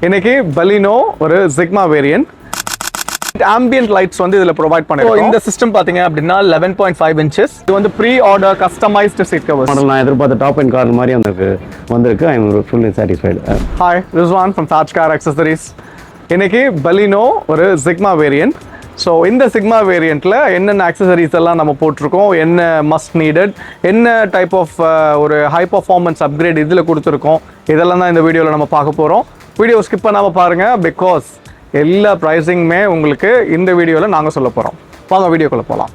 இன்னைக்கு Baleno ஒரு Sigma variant ambient lights வந்து இதுல ப்ரொவைட் பண்ணிருக்கோம். இந்த சிஸ்டம் பாத்தீங்க அப்படின்னா 11.5 inches. இது வந்து pre order customised seat covers. நான் எதிர்பார்த்த டாப் அண்ட் கார் மாதிரி வந்திருக்கு. I am fully satisfied. Hi, this is Juan from Taj Car Accessories. இன்னைக்கு Baleno ஒரு Sigma variant. ஸோ இந்த சிக்மா வேரியண்ட்டில் என்னென்ன ஆக்சசரிஸ் எல்லாம் நம்ம போட்டிருக்கோம், என்ன மஸ்ட் நீடட், என்ன டைப் ஆஃப் ஒரு ஹை பர்ஃபார்மன்ஸ் அப்கிரேட் இதில் கொடுத்துருக்கோம், இதெல்லாம் தான் இந்த வீடியோவில் நம்ம பார்க்க போகிறோம். வீடியோ ஸ்கிப் பண்ணாமல் பாருங்கள், பிகாஸ் எல்லா ப்ரைஸிங்குமே உங்களுக்கு இந்த வீடியோவில் நாங்கள் சொல்ல போகிறோம். வாங்க வீடியோக்குள்ளே போகலாம்.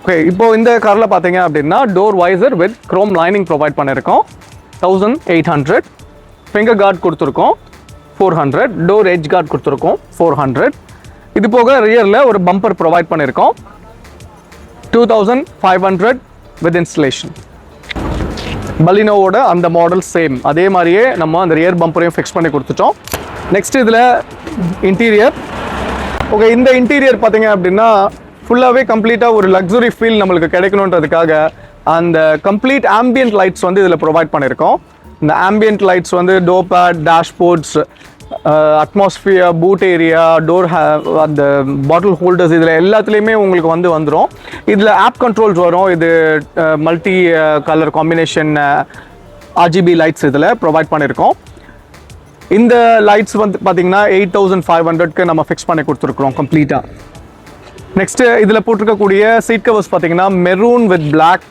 ஓகே, இப்போ இந்த காரில் பார்த்தீங்க அப்படின்னா door visor with Chrome lining provide பண்ணியிருக்கோம். 1800. ஃபிங்கர் கார்டு கொடுத்துருக்கோம் 400. டோர் எட்ஜ் கார்டு கொடுத்துருக்கோம் 400. இது போக ரியரில் ஒரு பம்பர் ப்ரொவைட் பண்ணியிருக்கோம் 2500 வித் இன்ஸ்டலேஷன். பலினோவோட அந்த மாடல் சேம் அதே மாதிரியே நம்ம அந்த ரியர் பம்பரையும் ஃபிக்ஸ் பண்ணி கொடுத்துட்டோம். நெக்ஸ்ட் இதில் இன்டீரியர். ஓகே, இந்த இன்டீரியர் பார்த்தீங்க அப்படின்னா ஃபுல்லாகவே கம்ப்ளீட்டாக ஒரு லக்ஸுரி ஃபீல் நம்மளுக்கு கிடைக்கணுன்றதுக்காக அந்த கம்ப்ளீட் ஆம்பியன்ட் லைட்ஸ் வந்து இதில் ப்ரொவைட் பண்ணியிருக்கோம். இந்த ஆம்பியன்ட் லைட்ஸ் வந்து door bad, dashboards, atmosphere, boot area, door அந்த பாட்டில் ஹோல்டர்ஸ், இதில் எல்லாத்துலேயுமே உங்களுக்கு வந்துடும். இதில் ஆப் கண்ட்ரோல்ஸ் வரும். இது multi colour combination RGB lights இதில் ப்ரொவைட் பண்ணியிருக்கோம். இந்த லைட்ஸ் வந்து பார்த்திங்கன்னா 8500க்கு நம்ம ஃபிக்ஸ் பண்ணி கொடுத்துருக்குறோம் கம்ப்ளீட்டாக. நெக்ஸ்ட்டு இதில் போட்டிருக்கக்கூடிய சீட் கவர்ஸ் பார்த்தீங்கன்னா மெரூன் வித் பிளாக்,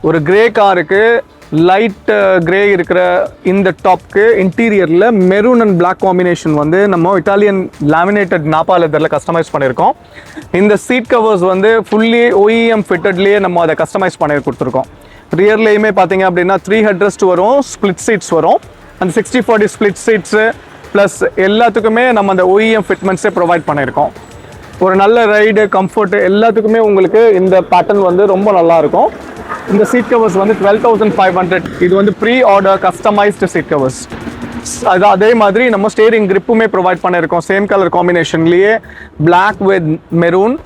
ஒரு கிரே காருக்கு லைட் கிரே இருக்கிற இந்த டாப்க்கு இன்டீரியரில் மெரூன் அண்ட் பிளாக் காம்பினேஷன் வந்து நம்ம இட்டாலியன் லேமினேட்டட் நாப்பா லெதரில் கஸ்டமைஸ் பண்ணியிருக்கோம். இந்த சீட் கவர்ஸ் வந்து ஃபுல்லி OEM ஃபிட்டட்லேயே நம்ம அதை கஸ்டமைஸ் பண்ணி கொடுத்துருக்கோம். ரியர்லேயுமே பார்த்தீங்க அப்படின்னா 3 ஹெட்ரெஸ்ட் வரும், ஸ்ப்ளிட் சீட்ஸ் வரும். அந்த 60/40 ஸ்ப்ளிட் சீட்ஸு ப்ளஸ் எல்லாத்துக்குமே நம்ம அந்த OEM ஃபிட்மெண்ட்ஸே ப்ரொவைட் பண்ணியிருக்கோம். ஒரு நல்ல ரைடு, கம்ஃபர்ட் எல்லாத்துக்குமே உங்களுக்கு இந்த பேட்டர்ன் வந்து ரொம்ப நல்லாயிருக்கும். இந்த சீட் கவர்ஸ் வந்து 12,500. இது வந்து pre order customised seat covers. அது அதே மாதிரி நம்ம ஸ்டேரிங் கிரிப்புமே ப்ரொவைட் பண்ணியிருக்கோம். சேம் கலர் காம்பினேஷன்லேயே பிளாக் வித் மெரூன்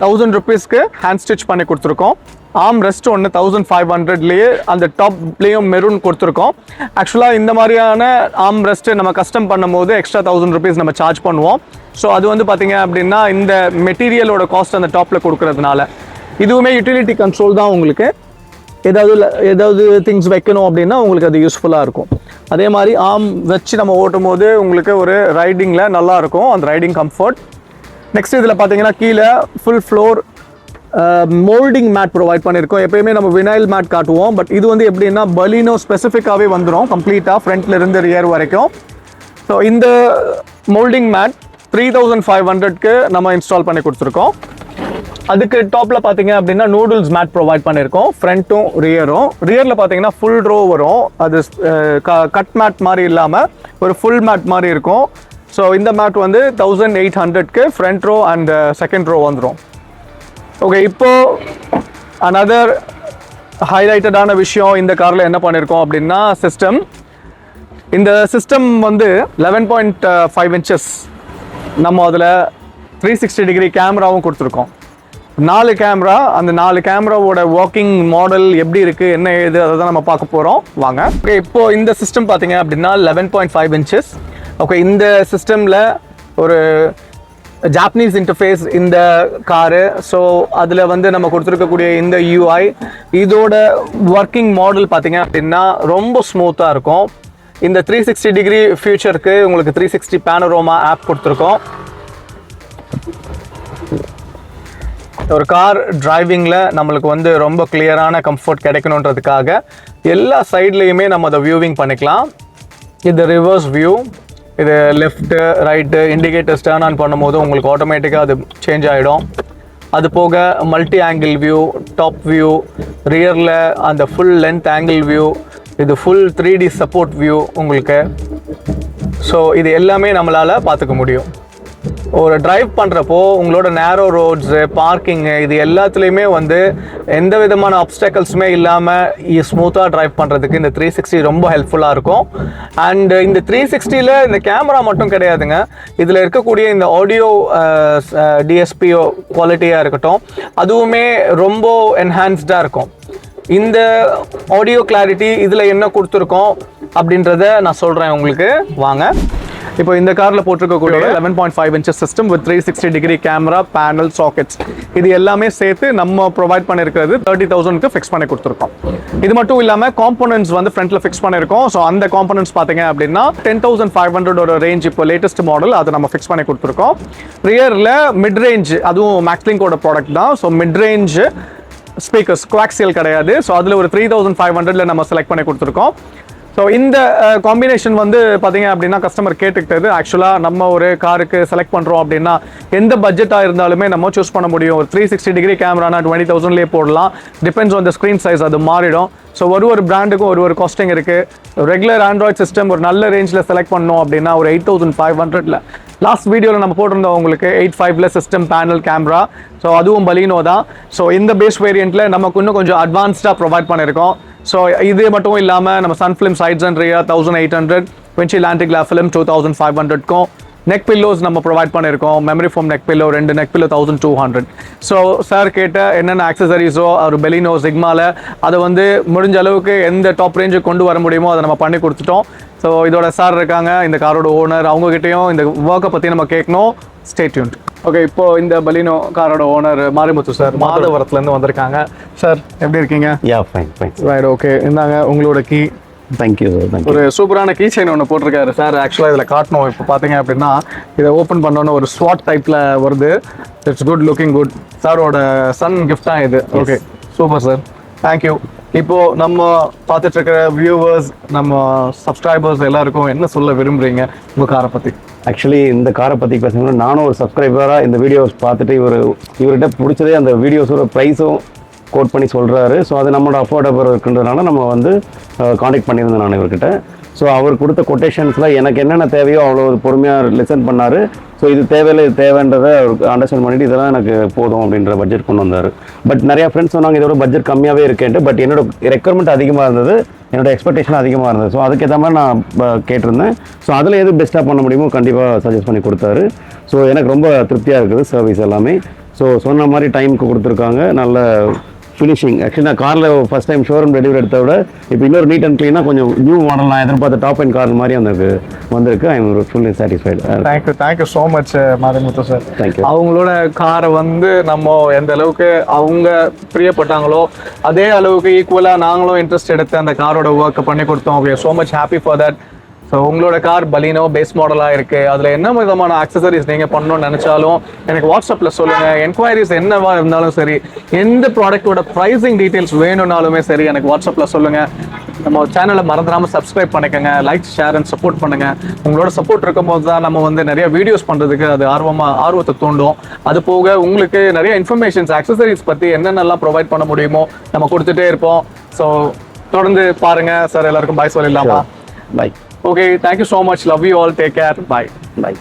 1000 rupeesக்கு ஹேண்ட் ஸ்டிச் பண்ணி கொடுத்துருக்கோம். ஆம் ரெஸ்ட் ஒன்று 1500லேயே அந்த டாப்லேயும் மெரூன் கொடுத்துருக்கோம். ஆக்சுவலாக இந்த மாதிரியான ஆம் ரெஸ்ட்டு நம்ம கஸ்டம் பண்ணும்போது எக்ஸ்ட்ரா 1000 rupees நம்ம சார்ஜ் பண்ணுவோம். ஸோ அது வந்து பார்த்தீங்க அப்படின்னா இந்த மெட்டீரியலோட காஸ்ட் அந்த டாப்பில் கொடுக்கறதுனால இதுவுமே யூட்டிலிட்டி கண்ட்ரோல் தான். உங்களுக்கு ஏதாவது திங்ஸ் வைக்கணும் அப்படின்னா உங்களுக்கு அது யூஸ்ஃபுல்லாக இருக்கும். அதே மாதிரி ஆம் வச்சு நம்ம ஓட்டும் போது உங்களுக்கு ஒரு ரைடிங்கில் நல்லாயிருக்கும், அந்த ரைடிங் கம்ஃபர்ட். நெக்ஸ்ட் இதில் பார்த்தீங்கன்னா கீழே full floor moulding mat provide பண்ணியிருக்கோம். எப்பயுமே நம்ம வினைல் மேட் காட்டுவோம், பட் இது வந்து எப்படின்னா Baleno ஸ்பெசிஃபிக்காகவே வந்துடும் கம்ப்ளீட்டாக ஃப்ரண்ட்ல இருந்து ரியர் வரைக்கும். ஸோ இந்த மோல்டிங் மேட் 3500க்கு நம்ம இன்ஸ்டால் பண்ணி கொடுத்துருக்கோம். அதுக்கு டாப்பில் பார்த்தீங்க அப்படின்னா நூடுல்ஸ் மேட் ப்ரொவைட் பண்ணியிருக்கோம், ஃப்ரண்ட்டும் ரியரும். ரியரில் பார்த்தீங்கன்னா ஃபுல் ரோ வரும், அது கட் மேட் மாதிரி இல்லாமல் ஒரு ஃபுல் மேட் மாதிரி இருக்கும். ஸோ இந்த மேட் வந்து 1800க்கு front row and second row வந்துடும். ஓகே, இப்போது அனதர் ஹைலைட்டடான விஷயம் இந்த காரில் என்ன பண்ணியிருக்கோம் அப்படின்னா சிஸ்டம். இந்த சிஸ்டம் வந்து 11.5 inches. நம்ம அதில் 360 degree கேமராவும் கொடுத்துருக்கோம். 4 கேமரா. அந்த 4 கேமராவோட ஒர்க்கிங் மாடல் எப்படி இருக்குது, என்ன ஏது, அதை தான் நம்ம பார்க்க போகிறோம். வாங்க. ஓகே, இப்போது இந்த சிஸ்டம் பார்த்தீங்க அப்படின்னா 11.5 inches. ஓகே, இந்த சிஸ்டமில் ஒரு ஜாப்பனீஸ் இன்டர்ஃபேஸ் இந்த காரு. ஸோ அதில் வந்து நம்ம கொடுத்துருக்கக்கூடிய இந்த UI இதோட ஒர்க்கிங் மாடல் பார்த்தீங்க அப்படின்னா ரொம்ப ஸ்மூத்தாக இருக்கும். இந்த 360 degree ஃபியூச்சருக்கு உங்களுக்கு 360 panorama ஆப் கொடுத்துருக்கோம். ஒரு கார் டிரைவிங்கில் நம்மளுக்கு வந்து ரொம்ப கிளியரான கம்ஃபர்ட் கிடைக்கணுன்றதுக்காக எல்லா சைட்லேயுமே நம்ம அதை வியூவிங் பண்ணிக்கலாம். இது ரிவர்ஸ் வியூ, இது left right indicators turn on பண்ணும்போது உங்களுக்கு ஆட்டோமேட்டிக்காக அது சேஞ்ச் ஆகிடும். அது போக multi angle view, top view, ரியரில் அந்த ஃபுல் லென்த் ஆங்கிள் வியூ, இது ஃபுல் 3D சப்போர்ட் வியூ உங்களுக்கு. ஸோ இது எல்லாமே நம்மளால் பார்த்துக்க முடியும். ஒரு டிரைவ் பண்ணுறப்போ உங்களோட நேரோ ரோட்ஸு பார்க்கிங்கு இது எல்லாத்துலேயுமே வந்து எந்த விதமான அப்டக்கல்ஸுமே இல்லாமல் ஸ்மூத்தாக டிரைவ் பண்ணுறதுக்கு இந்த 360 ரொம்ப ஹெல்ப்ஃபுல்லாக இருக்கும். அண்ட் இந்த 360ல் இந்த கேமரா மட்டும் கிடையாதுங்க, இதில் இருக்கக்கூடிய இந்த ஆடியோ டிஎஸ்பிஓ குவாலிட்டியாக இருக்கட்டும், அதுவுமே ரொம்ப என்ஹான்ஸ்டாக இருக்கும். இந்த ஆடியோ கிளாரிட்டி இதில் என்ன கொடுத்துருக்கோம் அப்படின்றத நான் சொல்கிறேன் உங்களுக்கு, வாங்க. இப்போ இந்த காரில் போட்டிருக்கக்கூடிய 11.5 inches system with 360 degree camera, panel, sockets இது எல்லாமே சேர்த்து நம்ம ப்ரொவைட் பண்ணியிருக்கிறது 30,000க்கு ஃபிக்ஸ் பண்ணி கொடுத்துருக்கோம். இது மட்டும் இல்லாமல் காம்போனன்ட்ஸ் வந்து ஃப்ரண்ட்டில் ஃபிக்ஸ் பண்ணியிருக்கோம். ஸோ அந்த காம்போனன்ட்ஸ் பார்த்தீங்க அப்படின்னா 10,500 ஒரு ரேஞ்ச் இப்போ லேட்டஸ்ட் மாடல் அதை நம்ம ஃபிக்ஸ் பண்ணி கொடுத்துருக்கோம். ரியரில் மிட் ரேஞ்ச், அதுவும் மேக்ஸ்லிங்கோட ப்ராடக்ட் தான். So mid range speakers coaxial கிடையாது. ஸோ அதில் ஒரு 3,500ல நம்ம செலக்ட் பண்ணி கொடுத்துருக்கோம். ஸோ இந்த காம்பினேஷன் வந்து பார்த்தீங்க அப்படின்னா கஸ்டமர் கேட்டுக்கிட்டது. ஆக்சுவலாக நம்ம ஒரு காருக்கு செலக்ட் பண்ணுறோம் அப்படின்னா எந்த பட்ஜெட்டாக இருந்தாலுமே நம்ம சூஸ் பண்ண முடியும். ஒரு 360 டிகிரி கேமரானா 20,000லேயே போடலாம். Depends on the screen size, அது மாறிடும். ஸோ ஒரு பிராண்டுக்கும் ஒரு காஸ்டிங் இருக்குது. ரெகுலர் ஆண்ட்ராய்ட் சிஸ்டம் ஒரு நல்ல ரேஞ்சில் செலக்ட் பண்ணோம் அப்படின்னா ஒரு 8,500ல லாஸ்ட் வீடியோவில் நம்ம போட்டிருந்தோம் உங்களுக்கு 8.5ல சிஸ்டம், பேனல், கேமரா. ஸோ அதுவும் பலீனோ தான். ஸோ இந்த பேஸ் வேரியண்ட்டில் நமக்கு இன்னும் கொஞ்சம் அட்வான்ஸ்டாக ப்ரொவைட் பண்ணியிருக்கோம். ஸோ இது மட்டும் இல்லாமல் நம்ம sun film sides and rear 1,800, windshield anti glass film 2,500க்கும் நெக் பில்லோஸ் நம்ம ப்ரொவைட் பண்ணியிருக்கோம். Memory foam neck pillow 2 neck pillow 1,200. So sir கேட்ட என்னென்ன ஆக்சசரிஸோ ஒரு பெலினோ சிக்மாவில் அதை வந்து முடிஞ்ச அளவுக்கு எந்த டாப் ரேஞ்சுக்கு கொண்டு வர முடியுமோ அதை நம்ம பண்ணி கொடுத்துட்டோம். ஸோ இதோட சார் இருக்காங்க, இந்த காரோட ஓனர், அவங்ககிட்டையும் இந்த ஒர்க்கை பற்றி நம்ம கேட்கணும். Stay tuned. ஓகே, இப்போ இந்த பலினோ காரோட ஓனர் மாரிமுத்து சார் மாதவரத்துலேருந்து வந்திருக்காங்க. சார் எப்படி இருக்கீங்க? ஃபைன். Right, okay. இந்தாங்க உங்களோட கீ. தேங்க்யூ. ஒரு சூப்பரான கீ செயின் ஒன்று போட்டிருக்காரு சார். ஆக்சுவலாக இதில் காட்டணும். இப்போ பார்த்தீங்க அப்படின்னா இதை ஓப்பன் பண்ணோன்னு ஒரு ஸ்வாட் டைப்பில் வருது. It's good, looking good. சாரோட சன் கிஃப்ட் தான் இது. Okay, super sir, thank you. இப்போ நம்ம பார்த்துட்டு இருக்கிற வியூவர்ஸ், நம்ம சப்ஸ்கிரைபர்ஸ் எல்லாருக்கும் என்ன சொல்ல விரும்புறீங்க உங்கள் காரை பற்றி? ஆக்சுவலி இந்த காரை பற்றி பேசணும்னா நானும் ஒரு சப்ஸ்கிரைபராக இந்த வீடியோஸ் பார்த்துட்டு இவர்கிட்ட பிடிச்சதே அந்த வீடியோஸோட ப்ரைஸும் கோட் பண்ணி சொல்கிறாரு. ஸோ அது நம்மளோட அஃபோர்டபுள் இருக்குன்றதுனால நம்ம வந்து காண்டாக்ட் பண்ணியிருந்தேன் நான் இவர்கிட்ட. ஸோ அவர் கொடுத்த கொட்டேஷன்ஸில் எனக்கு என்னென்ன தேவையோ அவ்வளோ பொறுமையாக லிசன் பண்ணார். ஸோ இது தேவையில்லை, இது தேவைன்றதை அவருக்கு அண்டர்ஸ்டாண்ட் பண்ணிவிட்டு இதெல்லாம் எனக்கு போதும் அப்படின்ற பட்ஜெட் கொண்டு வந்தார். பட் நிறையா ஃப்ரெண்ட்ஸ் சொன்னாங்க இதோட பட்ஜெட் கம்மியாகவே இருக்கேன்ட்டு. பட் என்னோட ரெக்குவயர்மெண்ட் அதிகமாக இருந்தது, என்னோட எக்ஸ்பெக்டேஷன் அதிகமாக இருந்தது. ஸோ அதுக்கேற்ற மாதிரி நான் கேட்டிருந்தேன். ஸோ அதில் எது பெஸ்ட்டாக பண்ண முடியுமோ கண்டிப்பாக சஜஸ்ட் பண்ணி கொடுத்தாரு. ஸோ எனக்கு ரொம்ப திருப்தியாக இருக்குது சர்வீஸ் எல்லாமே. ஸோ சொன்ன மாதிரி டைமுக்கு கொடுத்துருக்காங்க, நல்ல ஃபினிஷிங். ஆக்சுவலி நான் காரில் ஃபஸ்ட் டைம் ஷோரூம் டெலிவரி எடுத்த விட இப்போ இன்னொரு நீட் அண்ட் க்ளீனாக கொஞ்சம் நியூ மாடல் நான் எதிர்பார்த்த டாப் அண்ட் கார் மாதிரி எனக்கு வந்திருக்கு. I am fully satisfied. Thank you so much Marimuthu sir. Thank you. அவங்களோட காரை வந்து நம்ம எந்த அளவுக்கு அவங்க பிரியப்பட்டாங்களோ அதே அளவுக்கு ஈக்குவலாக நாங்களும் இன்ட்ரெஸ்ட் எடுத்து அந்த காரோட ஒர்க்கை பண்ணி கொடுத்தோம். We are so much happy for that. So உங்களோட கார் பலினோ பேஸ் மாடலாக இருக்குது. அதில் என்ன விதமான ஆக்சசரிஸ் நீங்கள் பண்ணணும்னு நினச்சாலும் எனக்கு வாட்ஸ்அப்பில் சொல்லுங்கள். என்கொயரிஸ் என்னவா இருந்தாலும் சரி, எந்த ப்ராடக்ட்டோட ப்ரைஸிங் டீட்டெயில்ஸ் வேணும்னாலுமே சரி எனக்கு வாட்ஸ்அப்பில் சொல்லுங்கள். நம்ம சேனலை மறந்துடாமல் சப்ஸ்கிரைப் பண்ணிக்கோங்க, லைக், ஷேர் அண்ட் சப்போர்ட் பண்ணுங்கள். உங்களோட சப்போர்ட் இருக்கும்போது தான் நம்ம வந்து நிறைய வீடியோஸ் பண்ணுறதுக்கு அது ஆர்வத்தை தூண்டும். அது போக உங்களுக்கு நிறைய இன்ஃபர்மேஷன்ஸ் ஆக்சசரிஸ் பற்றி என்னென்னலாம் ப்ரொவைட் பண்ண முடியுமோ நம்ம கொடுத்துட்டே இருப்போம். ஸோ தொடர்ந்து பாருங்கள் சார். எல்லாருக்கும் பாய் சொல்லிடலாமா? By. Okay, thank you so much. Love you all. Take care. Bye. Bye.